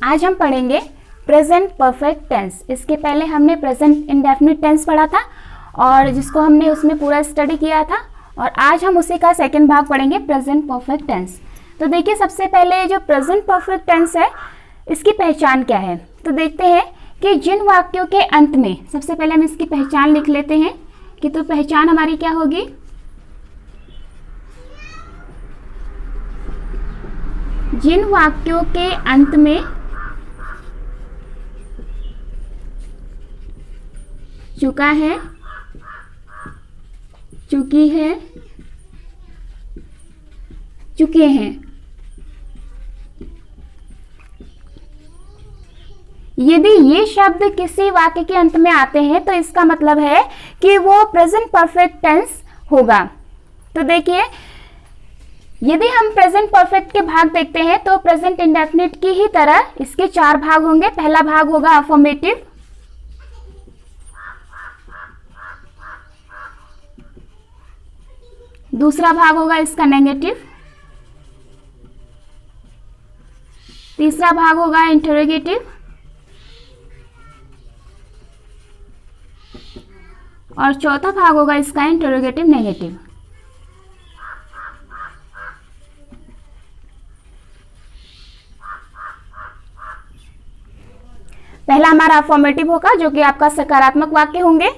आज हम पढ़ेंगे प्रेजेंट परफेक्ट टेंस। इसके पहले हमने प्रेजेंट इंडेफिनिट टेंस पढ़ा था और जिसको हमने उसमें पूरा स्टडी किया था, और आज हम उसी का सेकंड भाग पढ़ेंगे प्रेजेंट परफेक्ट टेंस। तो देखिए, सबसे पहले जो प्रेजेंट परफेक्ट टेंस है इसकी पहचान क्या है। तो देखते हैं कि जिन वाक्यों के अंत में, सबसे पहले हम इसकी पहचान लिख लेते हैं कि तो पहचान हमारी क्या होगी। जिन वाक्यों के अंत में चुका है, चुकी है, चुके हैं, यदि ये शब्द किसी वाक्य के अंत में आते हैं तो इसका मतलब है कि वो प्रेजेंट परफेक्ट टेंस होगा। तो देखिए, यदि हम प्रेजेंट परफेक्ट के भाग देखते हैं तो प्रेजेंट इंडेफिनिट की ही तरह इसके 4 भाग होंगे। पहला भाग होगा अफर्मेटिव, दूसरा भाग होगा इसका नेगेटिव, तीसरा भाग होगा इंटरोगेटिव, और चौथा भाग होगा इसका इंटरोगेटिव नेगेटिव। पहला हमारा अफर्मेटिव होगा जो कि आपका सकारात्मक वाक्य होंगे,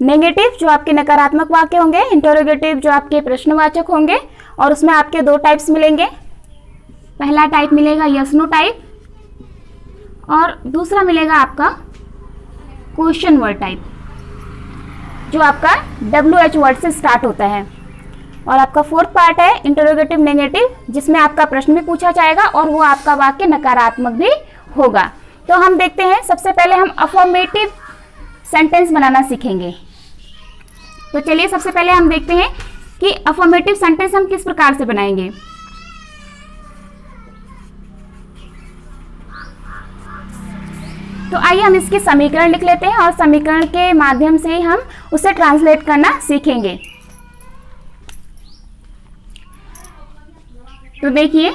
नेगेटिव जो आपके नकारात्मक वाक्य होंगे, इंटरोगेटिव जो आपके प्रश्नवाचक होंगे, और उसमें आपके 2 टाइप्स मिलेंगे। पहला टाइप मिलेगा यस नो टाइप और दूसरा मिलेगा आपका क्वेश्चन वर्ड टाइप जो आपका WH वर्ड से स्टार्ट होता है। और आपका 4th पार्ट है इंटरोगेटिव नेगेटिव, जिसमें आपका प्रश्न भी पूछा जाएगा और वो आपका वाक्य नकारात्मक भी होगा। तो हम देखते हैं, सबसे पहले हम अफर्मेटिव सेंटेंस बनाना सीखेंगे। तो चलिए, सबसे पहले हम देखते हैं कि अफर्मेटिव सेंटेंस हम किस प्रकार से बनाएंगे। तो आइए हम इसके समीकरण लिख लेते हैं और समीकरण के माध्यम से ही हम उसे ट्रांसलेट करना सीखेंगे। तो देखिए,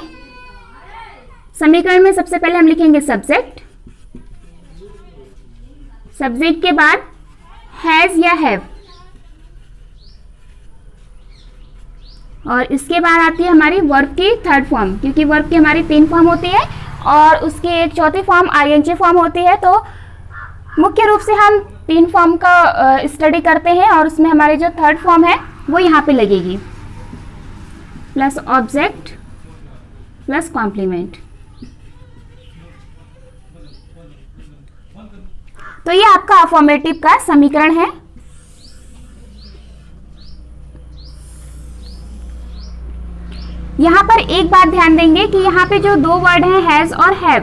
समीकरण में सबसे पहले हम लिखेंगे सब्जेक्ट, सब्जेक्ट के बाद हैज या हैव, और इसके बाद आती है हमारी वर्ब की 3rd फॉर्म, क्योंकि वर्ब की हमारी 3 फॉर्म होती है और उसकी एक 4थी फॉर्म ING फॉर्म होती है। तो मुख्य रूप से हम 3 फॉर्म का स्टडी करते हैं और उसमें हमारी जो 3rd फॉर्म है वो यहाँ पे लगेगी, प्लस ऑब्जेक्ट प्लस कॉम्प्लीमेंट। तो ये आपका अफर्मेटिव का समीकरण है। यहां पर एक बात ध्यान देंगे कि यहाँ पे जो 2 वर्ड हैं हैज और हैव,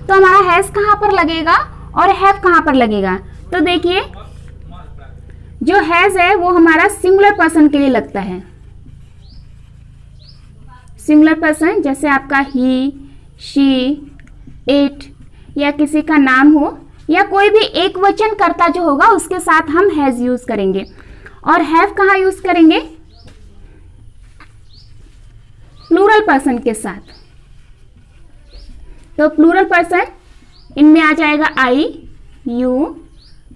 तो हमारा हैज कहां पर लगेगा और हैव कहां पर लगेगा। तो देखिए, जो हैज है वो हमारा सिंगुलर पर्सन के लिए लगता है। सिंगुलर पर्सन जैसे आपका ही, शी, इट, या किसी का नाम हो, या कोई भी एक वचन कर्ता जो होगा उसके साथ हम हैज यूज करेंगे। और हैव कहाँ यूज करेंगे, प्लूरल पर्सन के साथ। तो प्लूरल पर्सन इनमें आ जाएगा आई, यू,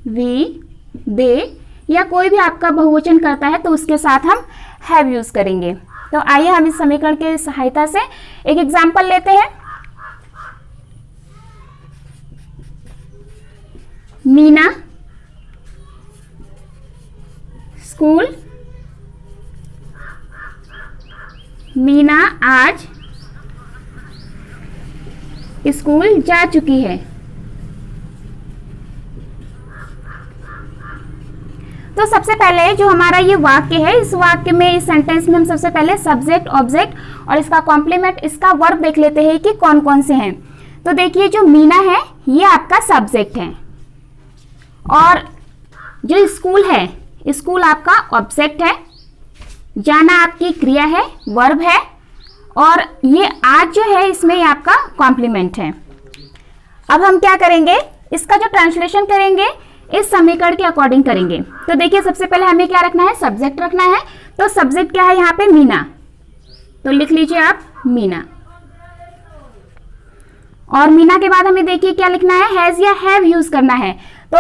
वी, दे, या कोई भी आपका बहुवचन करता है तो उसके साथ हम हैव यूज करेंगे। तो आइए हम इस समीकरण की सहायता से एक एग्जाम्पल लेते हैं। मीना स्कूल, मीना आज स्कूल जा चुकी है। तो सबसे पहले जो हमारा ये वाक्य है, इस वाक्य में, इस सेंटेंस में हम सबसे पहले सब्जेक्ट, ऑब्जेक्ट और इसका कॉम्प्लीमेंट, इसका वर्ब देख लेते हैं कि कौन कौन से हैं। तो देखिए, जो मीना है ये आपका सब्जेक्ट है, और जो स्कूल है, स्कूल आपका ऑब्जेक्ट है, जाना आपकी क्रिया है, वर्ब है, और ये आज जो है इसमें ये आपका कॉम्प्लीमेंट है। अब हम क्या करेंगे, इसका जो ट्रांसलेशन करेंगे इस समीकरण के अकॉर्डिंग करेंगे। तो देखिए, सबसे पहले हमें क्या रखना है, सब्जेक्ट रखना है। तो सब्जेक्ट क्या है यहाँ पे, मीना, तो लिख लीजिए आप मीना। और मीना के बाद हमें देखिए क्या लिखना है, हैज या हैव यूज करना है। तो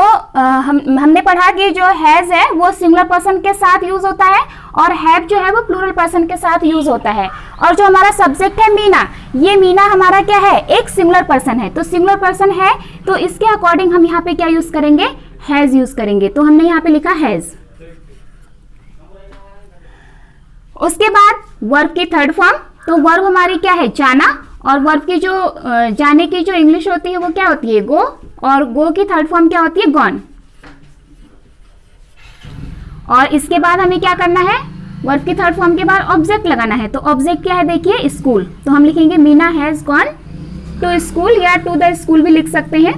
हमने पढ़ा कि जो हैज है वो सिंगुलर पर्सन के साथ यूज होता है और हैव जो है वो प्लूरल पर्सन के साथ यूज होता है। और जो हमारा सब्जेक्ट है मीना, ये मीना हमारा क्या है, एक सिंगुलर पर्सन है। तो सिंगुलर पर्सन है तो इसके अकॉर्डिंग हम यहाँ पे क्या यूज करेंगे, हैज यूज करेंगे। तो हमने यहाँ पे लिखा हैज। उसके बाद वर्ब की थर्ड फॉर्म, तो वर्ब हमारी क्या है, जाना, और वर्ब की जो जाने की जो इंग्लिश होती है वो क्या होती है, गो, और गो की थर्ड फॉर्म क्या होती है, गॉन। और इसके बाद हमें क्या करना है, वर्ब की थर्ड फॉर्म के बाद ऑब्जेक्ट लगाना है। तो ऑब्जेक्ट क्या है देखिए, स्कूल। तो हम लिखेंगे Meena has gone to school, या टू द स्कूल भी लिख सकते हैं।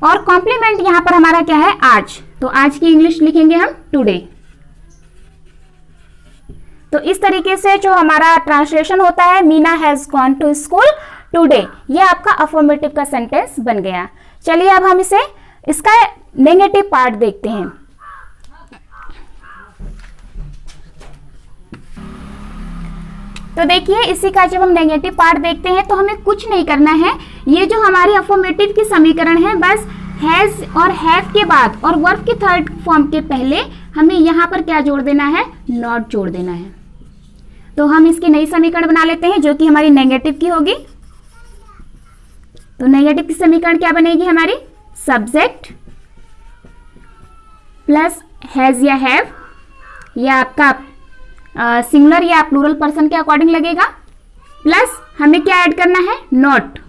और कॉम्प्लीमेंट यहां पर हमारा क्या है, आज। तो आज की इंग्लिश लिखेंगे हम टुडे। तो इस तरीके से जो हमारा ट्रांसलेशन होता है, Meena has gone to school today, ये आपका अफर्मेटिव का सेंटेंस बन गया। चलिए अब हम इसका नेगेटिव पार्ट देखते हैं। तो देखिए इसी का जब हम नेगेटिव पार्ट देखते हैं तो हमें कुछ नहीं करना है। ये जो हमारी अफर्मेटिव की समीकरण है, बस हैज और हैव के बाद और वर्ब की थर्ड फॉर्म के पहले हमें यहाँ पर क्या जोड़ देना है, नॉट जोड़ देना है। तो हम इसकी नई समीकरण बना लेते हैं जो कि हमारी नेगेटिव की होगी। तो नेगेटिव की समीकरण क्या बनेगी हमारी, सब्जेक्ट प्लस हैज या हैव, या आपका सिंगुलर या प्लूरल पर्सन के अकॉर्डिंग लगेगा, प्लस हमें क्या ऐड करना है, नॉट।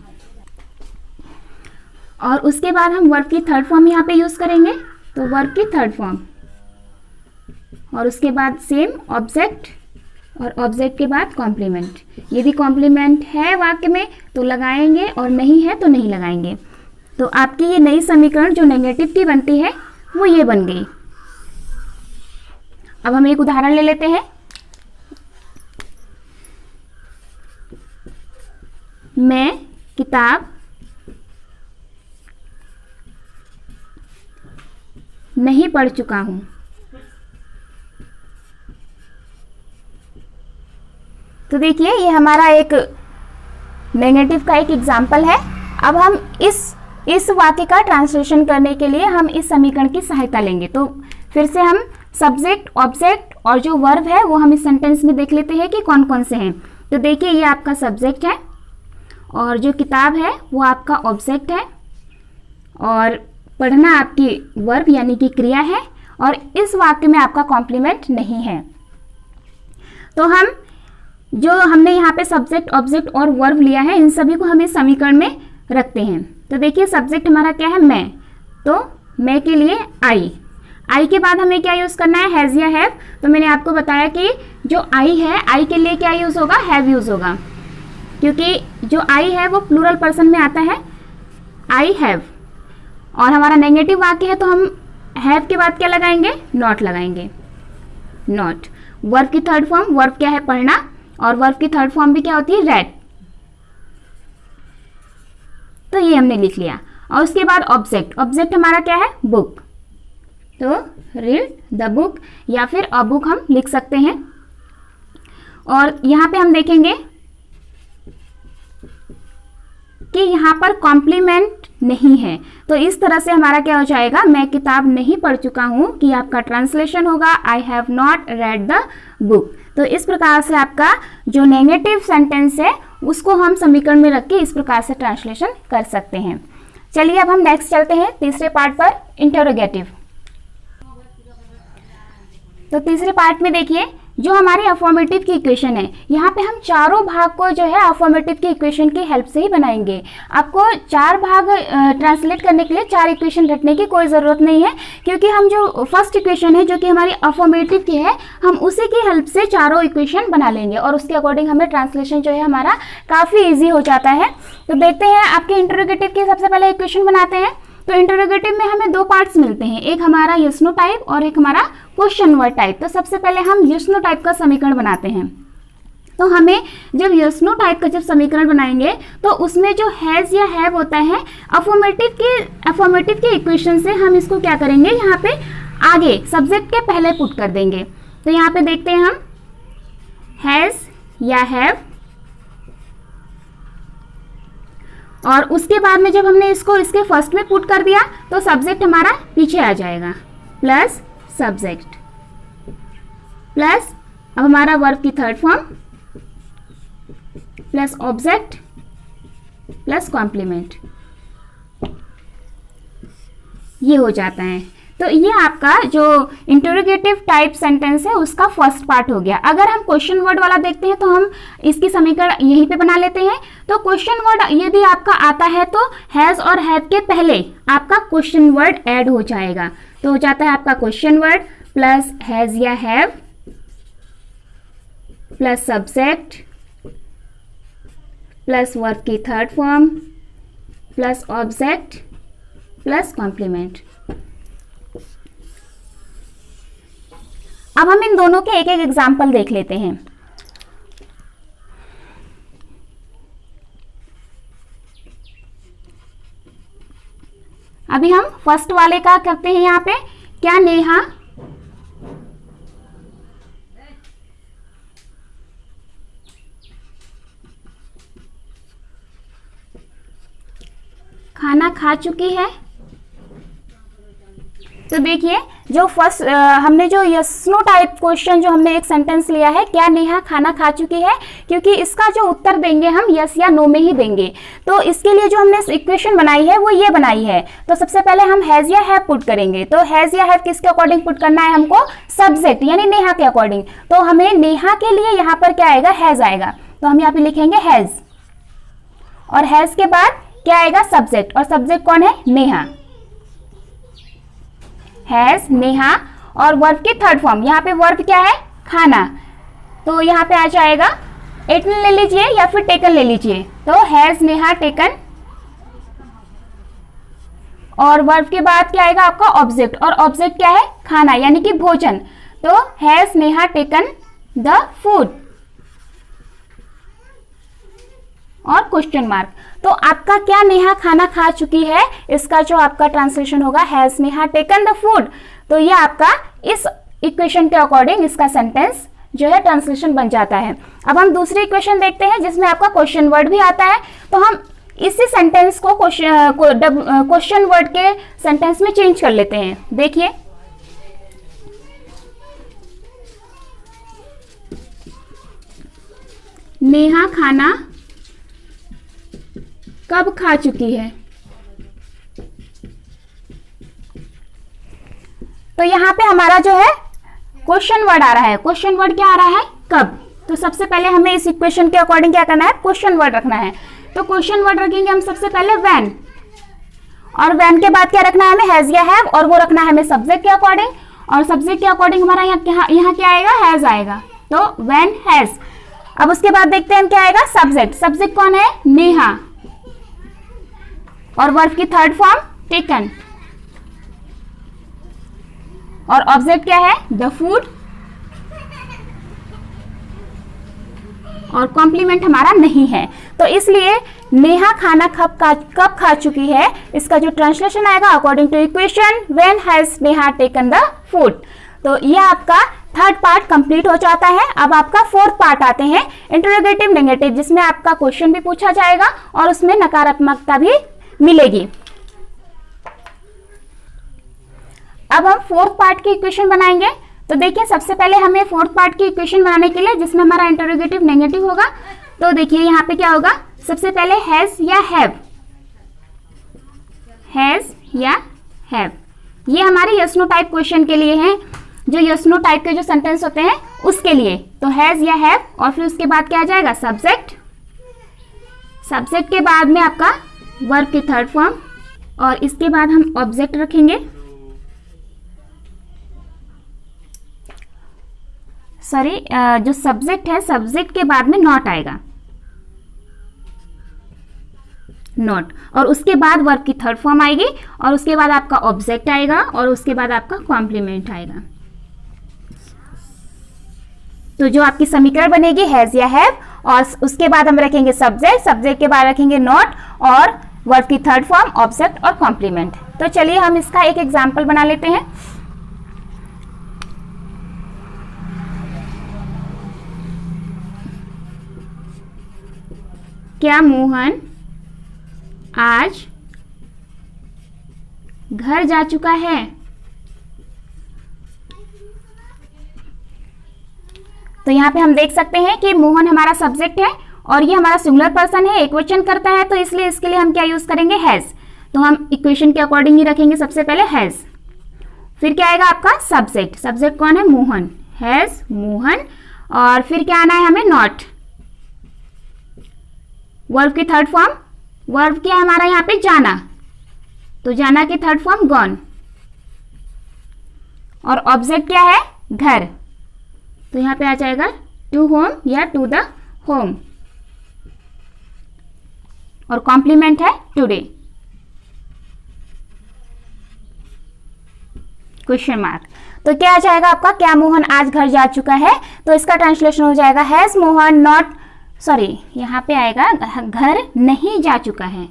और उसके बाद हम वर्ब की थर्ड फॉर्म यहाँ पे यूज करेंगे। तो वर्ब की थर्ड फॉर्म, और उसके बाद सेम ऑब्जेक्ट, और ऑब्जेक्ट के बाद कॉम्प्लीमेंट। यदि कॉम्प्लीमेंट है वाक्य में तो लगाएंगे और नहीं है तो नहीं लगाएंगे। तो आपकी ये नई समीकरण जो नेगेटिव की बनती है वो ये बन गई। अब हम एक उदाहरण ले लेते हैं। मैं किताब नहीं पढ़ चुका हूं। तो देखिए ये हमारा एक नेगेटिव का एक एग्जाम्पल है। अब हम इस वाक्य का ट्रांसलेशन करने के लिए हम इस समीकरण की सहायता लेंगे। तो फिर से हम सब्जेक्ट, ऑब्जेक्ट और जो वर्ब है वो हम इस सेंटेंस में देख लेते हैं कि कौन कौन से हैं। तो देखिए ये आपका सब्जेक्ट है और जो किताब है वो आपका ऑब्जेक्ट है, और पढ़ना आपकी वर्ब यानी कि क्रिया है, और इस वाक्य में आपका कॉम्प्लीमेंट नहीं है। तो हम जो हमने यहाँ पे सब्जेक्ट, ऑब्जेक्ट और वर्ब लिया है, इन सभी को हम इस समीकरण में रखते हैं। तो देखिए सब्जेक्ट हमारा क्या है, मैं। तो मैं के लिए आई के बाद हमें क्या यूज करना है, हैज या हैव। तो मैंने आपको बताया कि जो आई है, आई के लिए क्या यूज होगा, हैव यूज होगा, क्योंकि जो आई है वो प्लूरल पर्सन में आता है, आई हैव। और हमारा नेगेटिव वाक्य है तो हम हैव के बाद क्या लगाएंगे, नॉट लगाएंगे, नॉट। वर्ब की थर्ड फॉर्म, वर्ब क्या है, पढ़ना, और वर्ब की थर्ड फॉर्म भी क्या होती है, रेड। तो ये हमने लिख लिया। और उसके बाद ऑब्जेक्ट, ऑब्जेक्ट हमारा क्या है, बुक। तो रीड द बुक या फिर अ बुक हम लिख सकते हैं। और यहाँ पे हम देखेंगे कि यहाँ पर कॉम्प्लीमेंट नहीं है। तो इस तरह से हमारा क्या हो जाएगा, मैं किताब नहीं पढ़ चुका हूँ, कि आपका ट्रांसलेशन होगा I have not read the book. तो इस प्रकार से आपका जो नेगेटिव सेंटेंस है उसको हम समीकरण में रख के इस प्रकार से ट्रांसलेशन कर सकते हैं। चलिए अब हम नेक्स्ट चलते हैं तीसरे पार्ट पर, इंटरोगेटिव। तो तीसरे पार्ट में देखिए जो हमारी अफर्मेटिव की इक्वेशन है, यहाँ पे हम चारों भाग को जो है अफर्मेटिव की इक्वेशन की हेल्प से ही बनाएंगे। आपको चार भाग ट्रांसलेट करने के लिए चार इक्वेशन रटने की कोई ज़रूरत नहीं है, क्योंकि हम जो फर्स्ट इक्वेशन है जो कि हमारी अफर्मेटिव की है, हम उसी की हेल्प से चारों इक्वेशन बना लेंगे और उसके अकॉर्डिंग हमें ट्रांसलेशन जो है हमारा काफ़ी ईजी हो जाता है। तो देखते हैं आपके इंटरोगेटिव की सबसे पहले इक्वेशन बनाते हैं। तो इंटरोगेटिव में हमें दो पार्ट्स मिलते हैं, एक हमारा यस नो टाइप और एक हमारा क्वेश्चन वर्ड टाइप। तो सबसे पहले हम यस नो टाइप का समीकरण बनाते हैं। तो हमें जब यस नो टाइप का जब समीकरण बनाएंगे तो उसमें जो हैज या हैव होता है अफर्मेटिव के इक्वेशन से हम इसको क्या करेंगे, यहाँ पे आगे सब्जेक्ट के पहले पुट कर देंगे। तो यहाँ पे देखते हैं हम हैज या हैव, और उसके बाद में जब हमने इसको इसके फर्स्ट में पुट कर दिया तो सब्जेक्ट हमारा पीछे आ जाएगा, प्लस सब्जेक्ट प्लस अब हमारा वर्ब की third form plus object plus complement, ये हो जाता है। तो ये आपका जो इंटरोगेटिव टाइप सेंटेंस है उसका फर्स्ट पार्ट हो गया। अगर हम क्वेश्चन वर्ड वाला देखते हैं तो हम इसकी समीकरण यहीं पे बना लेते हैं। तो क्वेश्चन वर्ड यदि आपका आता है तो हैज और हैव के पहले आपका क्वेश्चन वर्ड ऐड हो जाएगा, तो हो जाता है आपका क्वेश्चन वर्ड प्लस हैज या have plus subject plus verb की third form plus object plus complement. अब हम इन दोनों के एक एक एग्जाम्पल देख लेते हैं। अभी हम फर्स्ट वाले का करते हैं। यहां पे क्या नेहा खाना खा चुकी है? तो देखिए जो फर्स्ट हमने जो यस नो टाइप क्वेश्चन जो हमने एक सेंटेंस लिया है, क्या नेहा खाना खा चुकी है, क्योंकि इसका जो उत्तर देंगे हम यस या नो में ही देंगे। तो इसके लिए जो हमने इक्वेशन बनाई है वो ये बनाई है। तो सबसे पहले हम हैज या हैव पुट करेंगे। तो हैज या हैव किसके अकॉर्डिंग पुट करना है हमको? सब्जेक्ट यानी नेहा के अकॉर्डिंग। तो हमें नेहा के लिए यहाँ पर क्या आएगा? हैज आएगा। तो हम यहाँ पे लिखेंगे हैज, और हैज के बाद क्या आएगा? सब्जेक्ट, और सब्जेक्ट कौन है? नेहा। हैज नेहा, और वर्ब की थर्ड फॉर्म, यहाँ पे वर्ब क्या है? खाना। तो यहाँ पे आ जाएगा एटन ले लीजिए या फिर टेकन ले लीजिए। तो हैज नेहा टेकन, और वर्ब के बाद क्या आएगा आपका? ऑब्जेक्ट, और ऑब्जेक्ट क्या है? खाना यानी कि भोजन। तो has Neha taken the food, और क्वेश्चन मार्क। तो आपका क्या नेहा खाना खा चुकी है, इसका जो आपका ट्रांसलेशन होगा has Neha taken the food. तो ये आपका इस इक्वेशन के अकॉर्डिंग इसका सेंटेंस जो है ट्रांसलेशन बन जाता है। अब हम दूसरी इक्वेशन देखते हैं जिसमें आपका क्वेश्चन वर्ड भी आता है। तो हम इसी सेंटेंस को क्वेश्चन वर्ड के सेंटेंस में चेंज कर लेते हैं। देखिए नेहा खाना कब खा चुकी है? तो यहाँ पे हमारा जो है क्वेश्चन वर्ड आ रहा है। क्वेश्चन वर्ड क्या आ रहा है? कब। तो सबसे पहले हमें इस इक्वेशन के अकॉर्डिंग क्या करना है? क्वेश्चन वर्ड रखना है। तो क्वेश्चन वर्ड रखेंगे हम सबसे पहले व्हेन, और व्हेन के बाद क्या रखना है हमें? हैज या हैव, और वो रखना है हमें सब्जेक्ट के अकॉर्डिंग, और सब्जेक्ट के अकॉर्डिंग हमारा यहाँ क्या आएगा? हैज आएगा। तो व्हेन हैज। अब उसके बाद देखते हैं हम क्या आएगा? सब्जेक्ट। सब्जेक्ट कौन है? नेहा, और वर्ब की थर्ड फॉर्म टेकन, और ऑब्जेक्ट क्या है? द फूड, और कॉम्प्लीमेंट हमारा नहीं है। तो इसलिए नेहा खाना कब खा चुकी है, इसका जो ट्रांसलेशन आएगा according to equation when has Neha taken the food. तो ये आपका थर्ड पार्ट कंप्लीट हो जाता है। अब आपका फोर्थ पार्ट आते हैं इंटरोगेटिव नेगेटिव, जिसमें आपका क्वेश्चन भी पूछा जाएगा और उसमें नकारात्मकता भी मिलेगी। अब हम फोर्थ पार्ट की इक्वेशन बनाएंगे। तो देखिए सबसे पहले हमें फोर्थ पार्ट की इक्वेशन बनाने के लिए जिसमें हमारा इंटरोगेटिव नेगेटिव होगा, तो देखिए यहाँ पे क्या होगा? सबसे पहले हैज या हैव, हैज या हैव, ये हमारे यस नो टाइप क्वेश्चन के लिए है, जो यस नो टाइप के जो सेंटेंस होते हैं उसके लिए। तो हैज या हैव, और फिर उसके बाद क्या आ जाएगा? सब्जेक्ट। सब्जेक्ट के बाद में आपका वर्ब की थर्ड फॉर्म, और इसके बाद हम ऑब्जेक्ट रखेंगे। सॉरी, जो सब्जेक्ट है, सब्जेक्ट के बाद में नॉट आएगा, नॉट, और उसके बाद वर्ब की थर्ड फॉर्म आएगी, और उसके बाद आपका ऑब्जेक्ट आएगा, और उसके बाद आपका कॉम्प्लीमेंट आएगा। तो जो आपकी समीकरण बनेगी हैज या हैव, और उसके बाद हम रखेंगे सब्जेक्ट, सब्जेक्ट के बाद रखेंगे नॉट, और वर्ब की थर्ड फॉर्म, ऑब्जेक्ट और कॉम्प्लीमेंट। तो चलिए हम इसका एक एग्जाम्पल बना लेते हैं। क्या मोहन आज घर जा चुका है? तो यहाँ पे हम देख सकते हैं कि मोहन हमारा सब्जेक्ट है और ये हमारा सिंगुलर पर्सन है, एक्वेशन करता है, तो इसलिए इसके लिए हम क्या यूज करेंगे? हैज। तो हम इक्वेशन के अकॉर्डिंग ही रखेंगे सबसे पहले हैज। फिर क्या आएगा आपका सब्जेक्ट। सब्जेक्ट कौन है? मोहन। हैज मोहन। और फिर क्या आना है हमें? नॉट। वर्ब की थर्ड फॉर्म, वर्ब क्या है हमारा यहाँ पे? जाना। तो जाना की थर्ड फॉर्म गॉन। और ऑब्जेक्ट क्या है? घर। तो यहाँ पे आ जाएगा टू होम या टू द होम। और कॉम्प्लीमेंट है टुडे, क्वेश्चन मार्क। तो क्या आ जाएगा आपका? क्या मोहन आज घर जा चुका है? तो इसका ट्रांसलेशन हो जाएगा हैज मोहन नॉट, सॉरी यहाँ पे आएगा घर नहीं जा चुका है,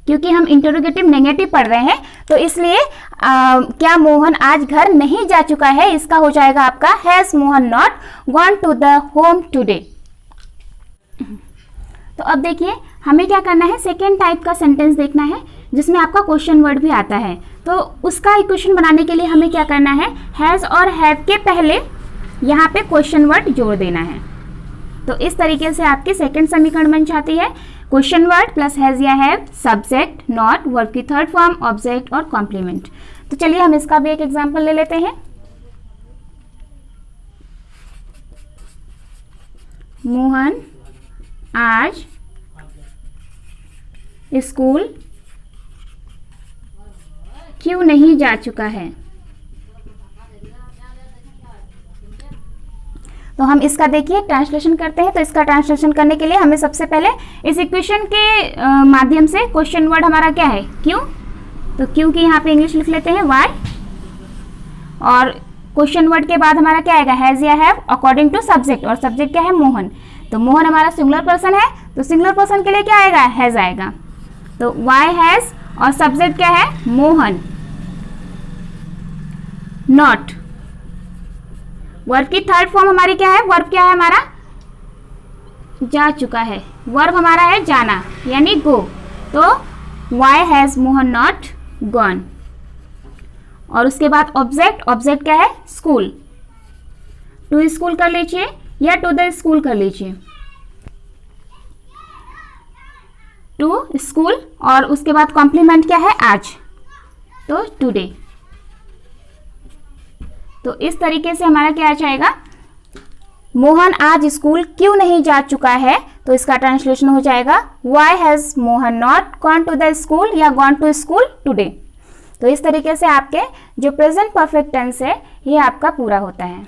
क्योंकि हम इंटरोगेटिव नेगेटिव पढ़ रहे हैं, तो इसलिए क्या मोहन आज घर नहीं जा चुका है, इसका हो जाएगा आपका has Mohan not gone to the home today. तो अब देखिए हमें क्या करना है, सेकेंड टाइप का सेंटेंस देखना है जिसमें आपका क्वेश्चन वर्ड भी आता है। तो उसका इक्वेशन बनाने के लिए हमें क्या करना है? हैज और हैव के पहले यहाँ पे क्वेश्चन वर्ड जोड़ देना है। तो इस तरीके से आपकी सेकेंड समीकरण बन जाती है, क्वेश्चन वर्ड प्लस हैज या हैव, सब्जेक्ट, नॉट, वर्ब की थर्ड फॉर्म, ऑब्जेक्ट और कॉम्प्लीमेंट। तो चलिए हम इसका भी एक एग्जांपल ले लेते हैं। मोहन आज स्कूल क्यों नहीं जा चुका है? तो हम इसका देखिए ट्रांसलेशन करते हैं। तो इसका ट्रांसलेशन करने के लिए हमें सबसे पहले इस इक्वेशन के माध्यम से क्वेश्चन वर्ड हमारा क्या है? क्यों। तो क्यों की यहाँ पे इंग्लिश लिख लेते हैं व्हाई। और क्वेश्चन वर्ड के बाद हमारा क्या आएगा? हैज या हैव अकॉर्डिंग टू सब्जेक्ट, और सब्जेक्ट क्या है? मोहन। तो मोहन हमारा सिंगुलर पर्सन है, तो सिंगुलर पर्सन के लिए क्या आएगा? हैज आएगा। तो व्हाई हैज, और सब्जेक्ट क्या है? मोहन। नॉट। वर्ब की थर्ड फॉर्म हमारी क्या है? वर्ब क्या है हमारा? जा चुका है। वर्ब हमारा है जाना यानी गो। तो why has Mohan not gone. और उसके बाद ऑब्जेक्ट, ऑब्जेक्ट क्या है? स्कूल। टू स्कूल कर लीजिए या टू द स्कूल कर लीजिए, टू स्कूल। और उसके बाद कॉम्प्लीमेंट क्या है? आज, तो टुडे। तो इस तरीके से हमारा क्या आ जाएगा? मोहन आज स्कूल क्यों नहीं जा चुका है? तो इसका ट्रांसलेशन हो जाएगा why has Mohan not gone to the school या गॉन टू स्कूल टुडे। तो इस तरीके से आपके जो प्रेजेंट परफेक्ट टेंस है ये आपका पूरा होता है।